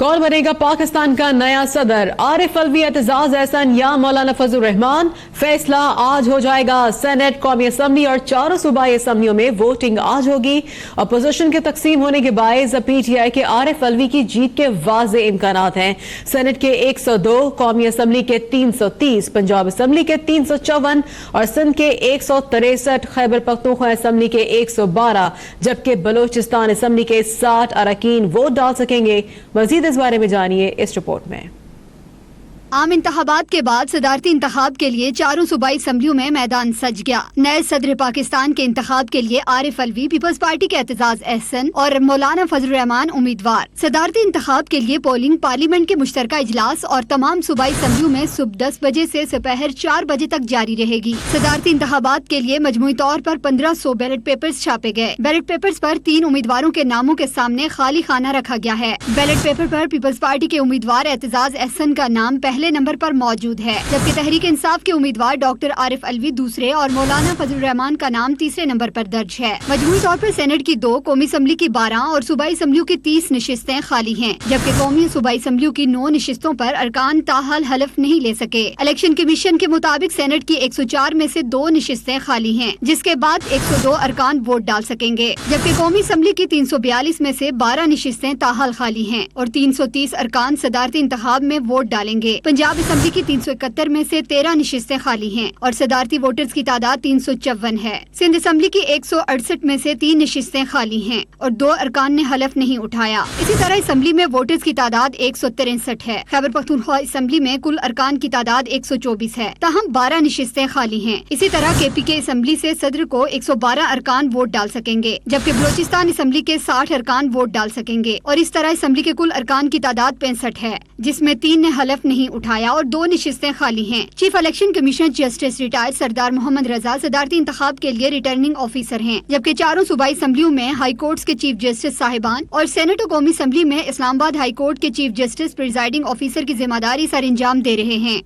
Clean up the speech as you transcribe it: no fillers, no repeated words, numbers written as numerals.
कौन बनेगा पाकिस्तान का नया सदर? आरिफ अलवी, एतजाज एहसन या मौलाना फजल रहमान? फैसला आज हो जाएगा। सेनेट, कौमी असम्बली और चारों सूबाई असम्बलियों में वोटिंग आज होगी। अपोजिशन के तकसीम होने के बायस पीटीआई के आरिफ अलवी की जीत के वाज़े इम्कानात हैं। सेनेट के 102, कौमी असम्बली के 330, पंजाब असम्बली के 354 और सिंध के 163, खैबर पख्तूनख्वा असम्बली के 112, जबकि बलोचिस्तान असम्बली के 60 अरकान वोट डाल सकेंगे। मजीद इस बारे में जानिए इस रिपोर्ट में। आम इंतखाबात के बाद सदारती इंतखाब के लिए चारों सूबाई असम्बलियों में मैदान सज गया। नए सदर पाकिस्तान के इंतखाब के लिए आरिफ अलवी, पीपल्स पार्टी के एतजाज एहसन और मौलाना फजल रहमान उम्मीदवार। सदारती इंतखाब के लिए पोलिंग पार्लियामेंट के मुश्तरका इजलास और तमाम सूबाई असम्बलियों में सुबह 10 बजे से दोपहर 4 बजे तक जारी रहेगी। सदारती इंतखाबात के लिए मजमूई तौर पर 1500 बैलेट पेपर्स छापे गए। बैलेट पेपर्स पर 3 उम्मीदवारों के नामों के सामने खाली खाना रखा गया है। बैलेट पेपर पर पीपल्स पार्टी के उम्मीदवार एतजाज एहसन का नाम पहले नंबर पर मौजूद है, जबकि तहरीक इंसाफ के उम्मीदवार डॉक्टर आरिफ अलवी दूसरे और मौलाना फजल रहमान का नाम तीसरे नंबर पर दर्ज है। मजमूई तौर पर सेनेट की 2, कौमी असम्बली की 12 और सूबाई असम्बलियों की 30 नशिस्तें खाली हैं, जबकि कौमी सूबाई असम्बलियों की 9 नशिस्तों पर अरकान ताहाल हलफ नहीं ले सके। इलेक्शन कमीशन के मुताबिक सेनेट की 104 में से 2 नशिस्तें खाली हैं, जिसके बाद 102 अरकान वोट डाल सकेंगे, जबकि कौमी असम्बली की 342 में से 12 नशिस्तें ताहाल खाली हैं और 330 अरकान सदारती इंतखाब में वोट डालेंगे। पंजाब असम्बली की 371 में से 13 नशिस्तें खाली हैं और सदारती वोटर्स की तादाद 354 है। सिंध असम्बली की 168 में से 3 नशिस्तें खाली हैं और 2 अरकान ने हलफ नहीं उठाया। इसी तरह असम्बली में वोटर्स की तादाद 163 है। खैबर पख्तूनख्वा असम्बली में कुल अरकान की तादाद 124 है, ताहम 12 नशिस्तें खाली हैं। इसी तरह KPK असम्बली से सदर को 112 अरकान वोट डाल सकेंगे, जबकि बलोचिस्तान असम्बली के 60 अरकान वोट डाल सकेंगे और इस तरह असम्बली के कुल अरकान की तादाद 65 है, जिसमें 3 ने हलफ नहीं उठाया और 2 नशिस्तें खाली हैं। Chief election commissioner justice retired Sardar Mohammad Raza सदारती इंतखाब के लिए रिटर्निंग ऑफिसर हैं, जबकि चारों सूबाई असम्बलियों में हाई कोर्ट्स के चीफ जस्टिस साहिबान और सेनेट और कौमी असम्बली में इस्लामाबाद हाई कोर्ट के चीफ जस्टिस प्रिजाइडिंग ऑफिसर की जिम्मेदारी सर अंजाम दे रहे हैं।